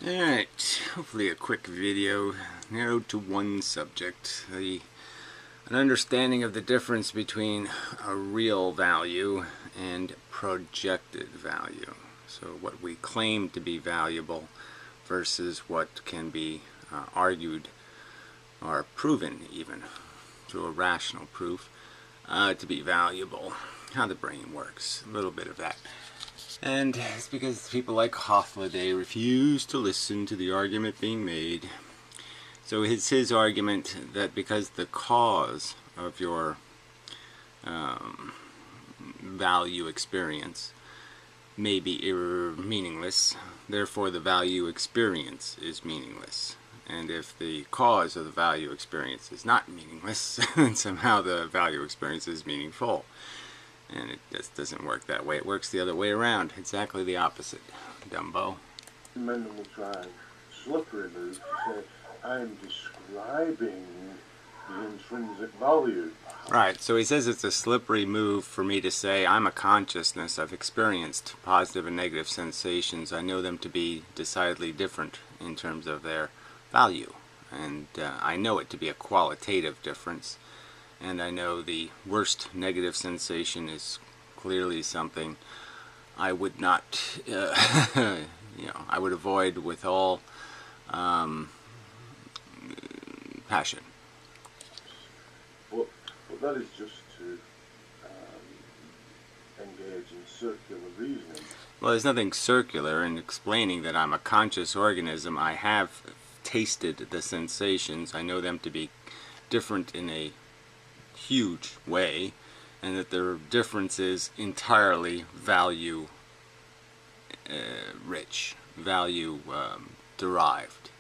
Alright, hopefully a quick video narrowed to one subject, an understanding of the difference between a real value and projected value. So what we claim to be valuable versus what can be argued or proven even through a rational proof to be valuable. How the brain works, a little bit of that. And it's because people like Hoffler refuse to listen to the argument being made. So it's his argument that because the cause of your value experience may be meaningless, therefore the value experience is meaningless. And if the cause of the value experience is not meaningless, then somehow the value experience is meaningful. And it just doesn't work that way. It works the other way around. Exactly the opposite, Dumbo. Mendel will try slippery move to say, I'm describing the intrinsic value. Right, so he says it's a slippery move for me to say I'm a consciousness. I've experienced positive and negative sensations. I know them to be decidedly different in terms of their value. And I know it to be a qualitative difference. And I know the worst negative sensation is clearly something I would not, I would avoid with all passion. But that is just to engage in circular reasoning. Well, there's nothing circular in explaining that I'm a conscious organism. I have tasted the sensations. I know them to be different in a huge way, and that their difference is entirely value rich, value derived.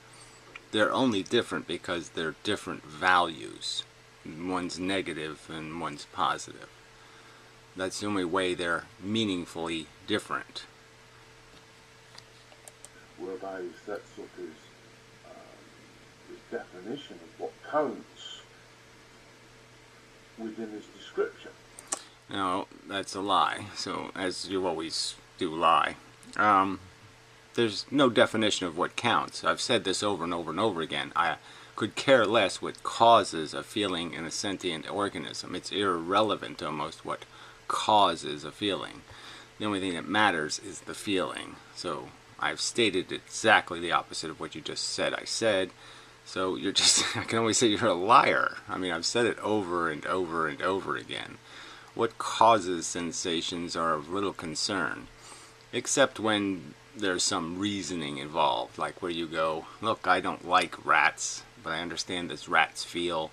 They're only different because they're different values. One's negative and one's positive. That's the only way they're meaningfully different. Whereby he sets up his definition of what counts within his description. No, that's a lie. So, as you always do lie, there's no definition of what counts. I've said this over and over and over again. I could care less what causes a feeling in a sentient organism. It's irrelevant almost what causes a feeling. The only thing that matters is the feeling. So, I've stated exactly the opposite of what you just said I said. So you're just, I can only say you're a liar. I mean, I've said it over and over and over again. What causes sensations are of little concern, except when there's some reasoning involved, like where you go, look, I don't like rats, but I understand as rats feel.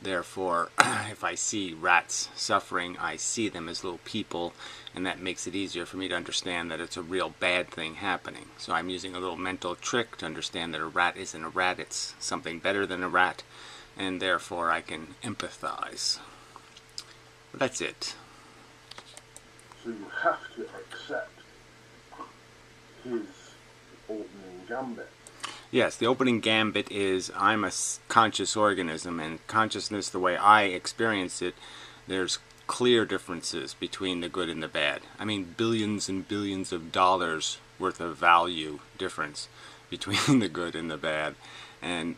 Therefore, if I see rats suffering, I see them as little people, and that makes it easier for me to understand that it's a real bad thing happening. So I'm using a little mental trick to understand that a rat isn't a rat, it's something better than a rat, and therefore I can empathize. But that's it. So you have to accept his opening gambit. Yes, the opening gambit is I'm a conscious organism, and consciousness, the way I experience it, there's clear differences between the good and the bad. I mean, billions and billions of dollars worth of value difference between the good and the bad. And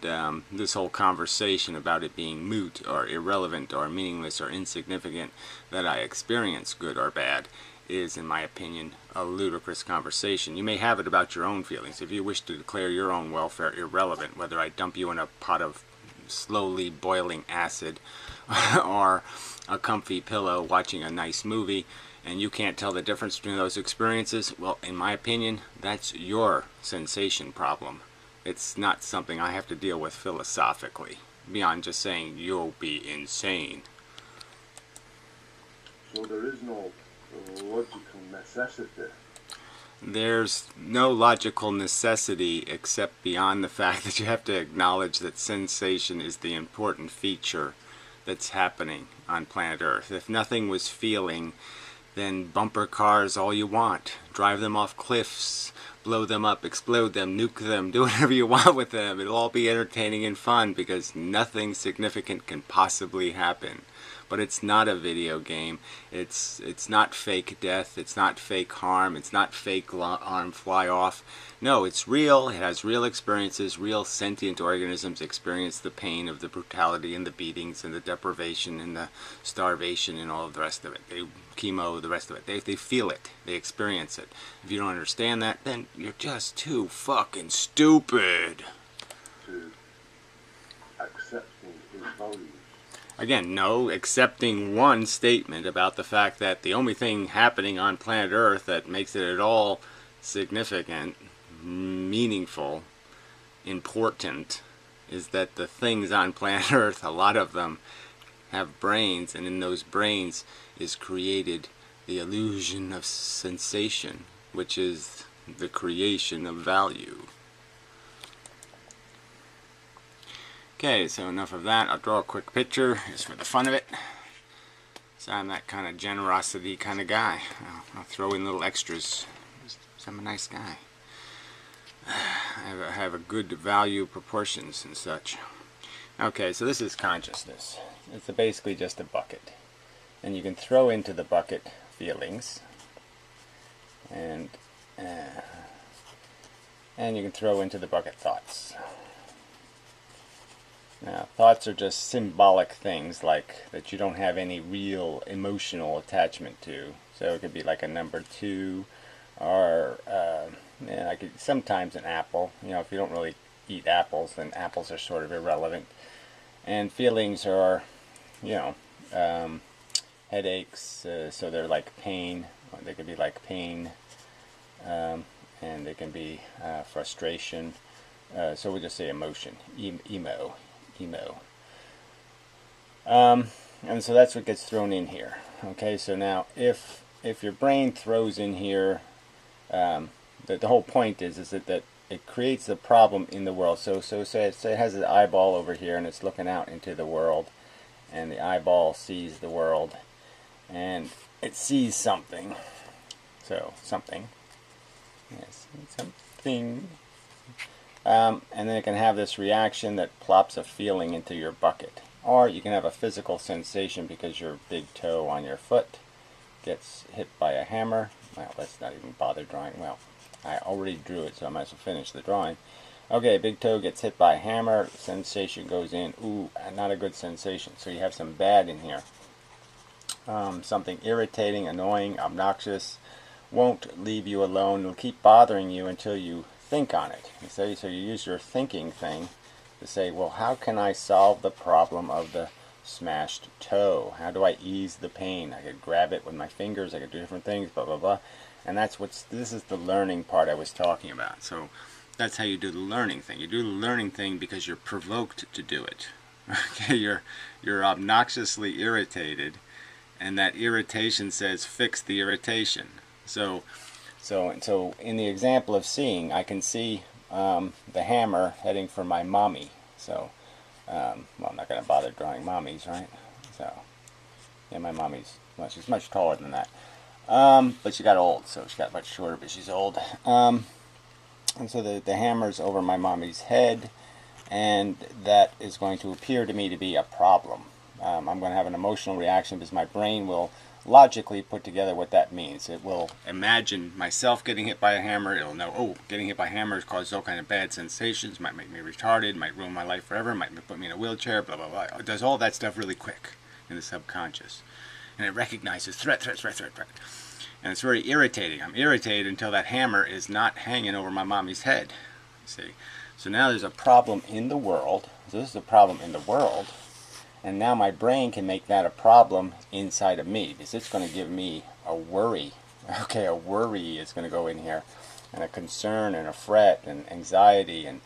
this whole conversation about it being moot or irrelevant or meaningless or insignificant, that I experience good or bad, is, in my opinion, a ludicrous conversation. You may have it about your own feelings. If you wish to declare your own welfare irrelevant, whether I dump you in a pot of slowly boiling acid or a comfy pillow watching a nice movie, and you can't tell the difference between those experiences, well, in my opinion, that's your sensation problem. It's not something I have to deal with philosophically, beyond just saying you'll be insane. So there is no logical necessity. There's no logical necessity except beyond the fact that you have to acknowledge that sensation is the important feature that's happening on planet Earth. If nothing was feeling, then bumper cars all you want. Drive them off cliffs, blow them up, explode them, nuke them, do whatever you want with them. It'll all be entertaining and fun because nothing significant can possibly happen. But it's not a video game. It's not fake death. It's not fake harm. It's not fake arm fly off. No, it's real. It has real experiences. Real sentient organisms experience the pain of the brutality and the beatings and the deprivation and the starvation and all of the rest of it. They chemo, the rest of it. They feel it. They experience it. If you don't understand that, then you're just too fucking stupid. To accepting his values. Again, no, accepting one statement about the fact that the only thing happening on planet Earth that makes it at all significant, meaningful, important, is that the things on planet Earth, a lot of them have brains, and in those brains is created the illusion of sensation, which is the creation of value. Okay, so enough of that. I'll draw a quick picture just for the fun of it. So I'm that kind of generosity kind of guy. I'll throw in little extras. I'm a nice guy. I have a good value proportions and such. Okay, so this is consciousness. It's basically just a bucket. And you can throw into the bucket feelings. And you can throw into the bucket thoughts. Now, thoughts are just symbolic things like that you don't have any real emotional attachment to. So it could be like a number 2, or like sometimes an apple. You know, if you don't really eat apples, then apples are sort of irrelevant. And feelings are, you know, headaches. So they're like pain. They could be like pain, and they can be frustration. So we'll just say emotion, emo. And so that's what gets thrown in here. Okay, so now if your brain throws in here, the whole point is that it creates a problem in the world. So say it has an eyeball over here and it's looking out into the world, and the eyeball sees the world and it sees something. So something. Yes, something. And then it can have this reaction that plops a feeling into your bucket. Or you can have a physical sensation because your big toe on your foot gets hit by a hammer. Well, let's not even bother drawing. Well, I already drew it, so I might as well finish the drawing. Okay, big toe gets hit by a hammer. Sensation goes in. Ooh, not a good sensation. So you have some bad in here. Something irritating, annoying, obnoxious. Won't leave you alone. It'll keep bothering you until you think on it. So you use your thinking thing to say, well, how can I solve the problem of the smashed toe? How do I ease the pain? I could grab it with my fingers, I could do different things, blah blah blah. And this is the learning part I was talking about. So that's how you do the learning thing. You do the learning thing because you're provoked to do it. Okay, you're obnoxiously irritated, and that irritation says fix the irritation. So in the example of seeing, I can see the hammer heading for my mommy. So, well, I'm not going to bother drawing mommies, right? So, yeah, my mommy's, well, she's much taller than that. But she got old, so she got much shorter, but she's old. And so the hammer's over my mommy's head, and that is going to appear to me to be a problem. I'm going to have an emotional reaction because my brain will logically put together what that means. It will imagine myself getting hit by a hammer. It'll know, oh, getting hit by hammers causes all kind of bad sensations, might make me retarded, might ruin my life forever, might put me in a wheelchair, blah, blah, blah. It does all that stuff really quick in the subconscious. And it recognizes threat. And it's very irritating. I'm irritated until that hammer is not hanging over my mommy's head. See? So now there's a problem in the world. So this is a problem in the world. And now my brain can make that a problem inside of me, because it's going to give me a worry. Okay, a worry is going to go in here, and a concern and a fret and anxiety and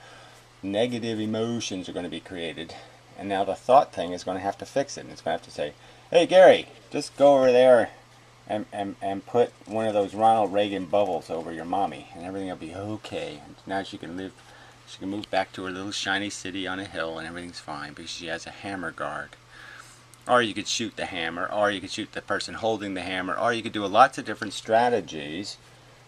negative emotions are going to be created. And now the thought thing is going to have to fix it. And it's going to have to say, hey Gary, just go over there and put one of those Ronald Reagan bubbles over your mommy, and everything will be okay. And now she can live. She can move back to her little shiny city on a hill and everything's fine because she has a hammer guard. Or you could shoot the hammer, or you could shoot the person holding the hammer, or you could do lots of different strategies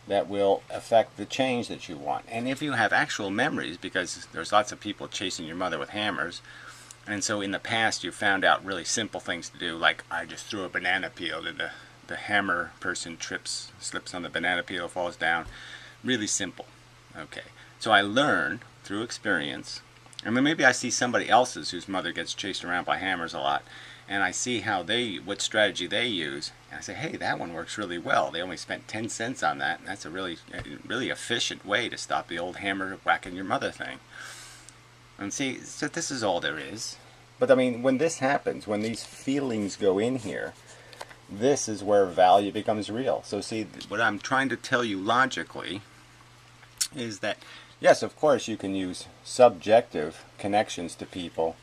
that will affect the change that you want. And if you have actual memories, because there's lots of people chasing your mother with hammers, and so in the past you found out really simple things to do, like I just threw a banana peel and the hammer person slips on the banana peel, falls down. Really simple. Okay, so I learn through experience. I mean, maybe I see somebody else's whose mother gets chased around by hammers a lot, and I see how what strategy they use, and I say, hey, that one works really well. They only spent 10 cents on that, and that's a really efficient way to stop the old hammer whacking your mother thing. And see, so this is all there is. But I mean, when this happens, when these feelings go in here, this is where value becomes real. So see, what I'm trying to tell you logically is that, yes, of course, you can use subjective connections to people,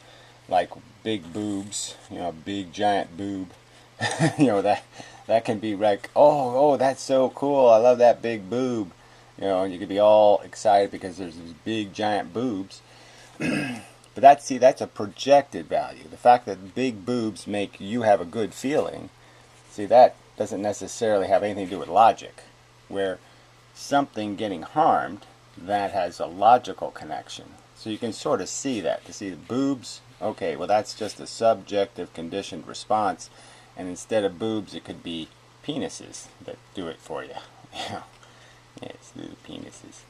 like big boobs, big giant boob. that can be like, oh, that's so cool. I love that big boob. And you could be all excited because there's these big giant boobs. But that's a projected value. The fact that big boobs make you have a good feeling, see, that doesn't necessarily have anything to do with logic. Where something getting harmed, that has a logical connection. So you can sort of see that. To see the boobs, okay, well that's just a subjective conditioned response, and instead of boobs it could be penises that do it for you. Yes, little penises.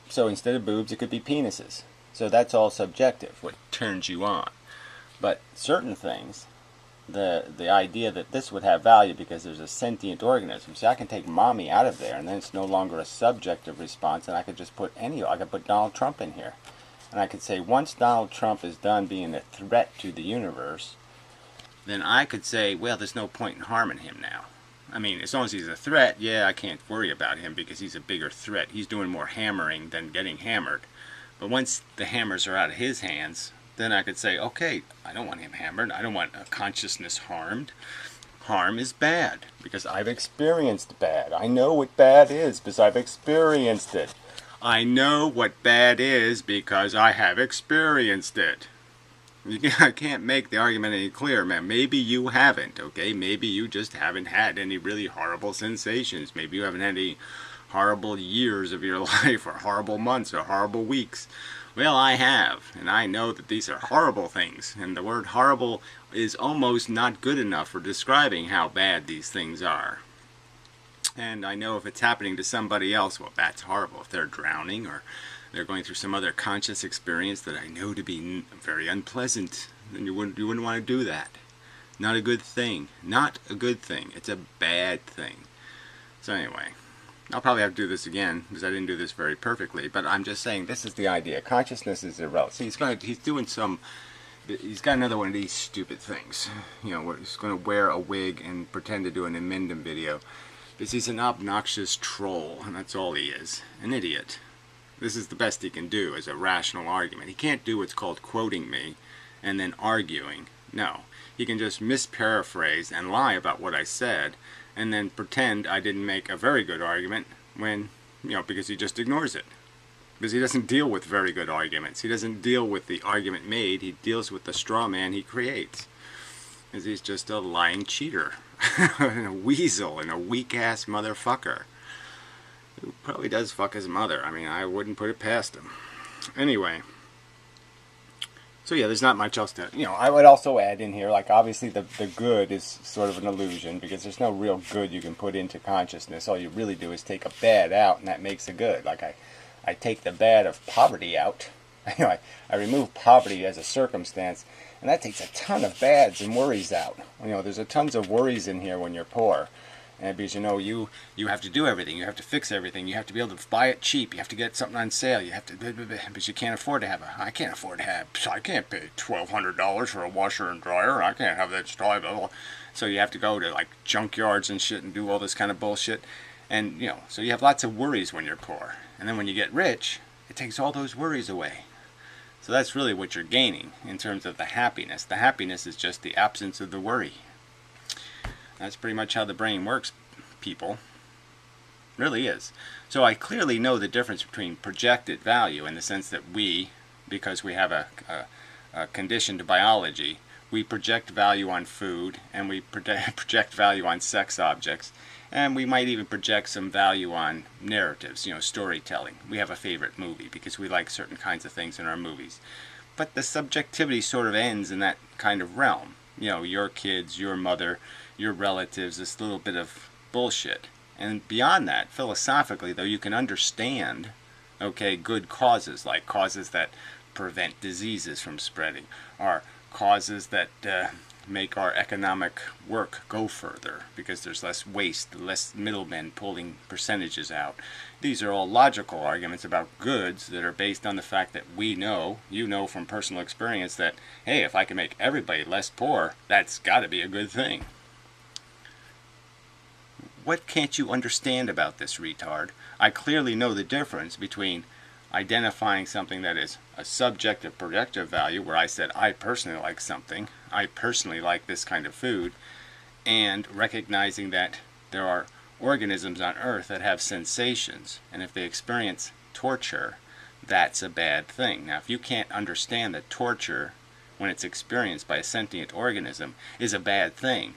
So instead of boobs it could be penises. So that's all subjective, what turns you on. But certain things, the idea that this would have value because there's a sentient organism. See, I can take mommy out of there, and then it's no longer a subjective response, and I could just put I could put Donald Trump in here. And I could say, once Donald Trump is done being a threat to the universe, then I could say, well, there's no point in harming him now. I mean, as long as he's a threat, yeah, I can't worry about him because he's a bigger threat. He's doing more hammering than getting hammered. But once the hammers are out of his hands, then I could say, okay, I don't want him hammered. I don't want a consciousness harmed. Harm is bad because I've experienced bad. I know what bad is because I've experienced it. I know what bad is because I have experienced it. I can't make the argument any clearer, man. Maybe you haven't, okay? Maybe you just haven't had any really horrible sensations. Maybe you haven't had any horrible years of your life or horrible months or horrible weeks. Well, I have, and I know that these are horrible things, and the word horrible is almost not good enough for describing how bad these things are. And I know if it's happening to somebody else, well, that's horrible. If they're drowning or they're going through some other conscious experience that I know to be very unpleasant, then you wouldn't want to do that. Not a good thing. Not a good thing. It's a bad thing. So anyway, I'll probably have to do this again because I didn't do this very perfectly, but I'm just saying this is the idea. Consciousness is irrelevant. See, he's got another one of these stupid things. Where he's going to wear a wig and pretend to do an Eminem video. Because he's an obnoxious troll, and that's all he is. An idiot. This is the best he can do as a rational argument. He can't do what's called quoting me and then arguing. No. He can just misparaphrase and lie about what I said and then pretend I didn't make a very good argument when, because he just ignores it. Because he doesn't deal with very good arguments. He doesn't deal with the argument made. He deals with the straw man he creates. Because he's just a lying cheater. And a weasel and a weak-ass motherfucker. Who probably does fuck his mother. I mean, I wouldn't put it past him. Anyway. So yeah, there's not much else to... I would also add in here, like, obviously the good is sort of an illusion, because there's no real good you can put into consciousness. All you really do is take a bad out, and that makes a good. Like, I take the bad of poverty out. I remove poverty as a circumstance, and that takes a ton of bads and worries out. There's a tons of worries in here when you're poor. And because you have to do everything, you have to fix everything, you have to be able to buy it cheap, you have to get something on sale, you have to, but you can't afford to have I can't pay $1,200 for a washer and dryer, I can't have that stuff. So you have to go to like junkyards and shit and do all this kind of bullshit, and so you have lots of worries when you're poor, and then when you get rich, it takes all those worries away. So that's really what you're gaining in terms of the happiness. The happiness is just the absence of the worry. That's pretty much how the brain works, people. It really is. So I clearly know the difference between projected value in the sense that we, because we have a conditioned biology, we project value on food, and we project value on sex objects, and we might even project some value on narratives, storytelling. We have a favorite movie because we like certain kinds of things in our movies. But the subjectivity sort of ends in that kind of realm. Your kids, your mother, your relatives, this little bit of bullshit. And beyond that, philosophically, though, you can understand, okay, good causes, like causes that prevent diseases from spreading, or causes that make our economic work go further because there's less waste, less middlemen pulling percentages out. These are all logical arguments about goods that are based on the fact that we know, you know from personal experience, that, hey, if I can make everybody less poor, that's got to be a good thing. What can't you understand about this, retard? I clearly know the difference between identifying something that is a subjective projective value, where I said I personally like something, I personally like this kind of food, and recognizing that there are organisms on Earth that have sensations, and if they experience torture, that's a bad thing. Now, if you can't understand that torture, when it's experienced by a sentient organism, is a bad thing,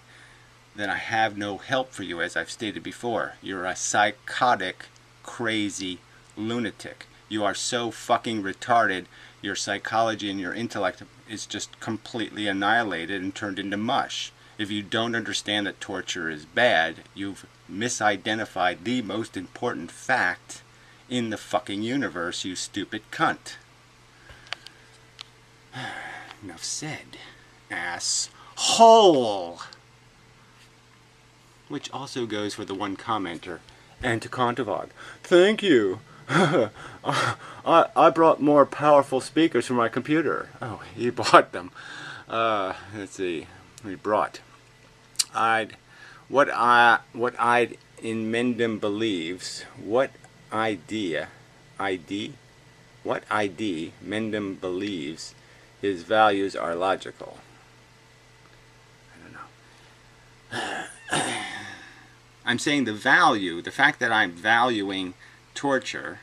then I have no help for you, as I've stated before. You're a psychotic, crazy lunatic. You are so fucking retarded, your psychology and your intellect is just completely annihilated and turned into mush. If you don't understand that torture is bad, you've misidentified the most important fact in the fucking universe, you stupid cunt. Enough said. Asshole! Which also goes for the one commenter. And to Contovog. Thank you. I brought more powerful speakers for my computer. Oh, he bought them. Let's see. He brought. What in Mendham believes. What ID Mendham believes his values are logical. I don't know. I'm saying the fact that I'm valuing torture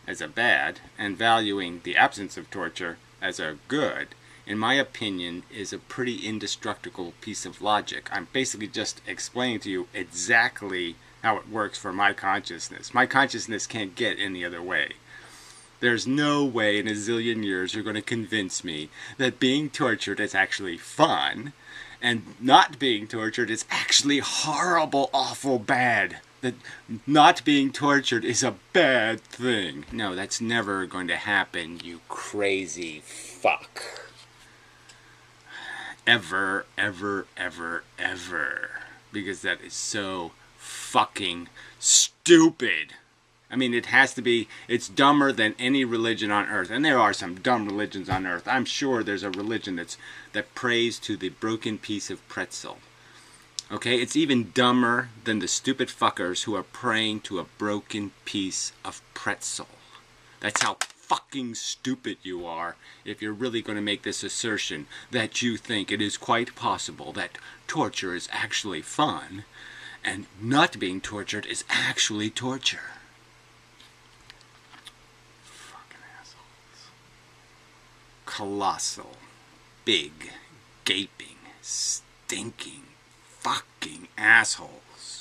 as a bad and valuing the absence of torture as a good, in my opinion, is a pretty indestructible piece of logic. I'm basically just explaining to you exactly how it works for my consciousness. My consciousness can't get any other way. There's no way in a zillion years you're going to convince me that being tortured is actually fun, and not being tortured is actually horrible, awful, bad. That not being tortured is a bad thing. No, that's never going to happen, you crazy fuck. Ever, ever, ever, ever. Because that is so fucking stupid. I mean, it has to be, it's dumber than any religion on earth. And there are some dumb religions on earth. I'm sure there's a religion that prays to the broken piece of pretzel. Okay, it's even dumber than the stupid fuckers who are praying to a broken piece of pretzel. That's how fucking stupid you are if you're really going to make this assertion that you think it is quite possible that torture is actually fun and not being tortured is actually torture. Fucking assholes. Colossal, big, gaping, stinking fucking assholes.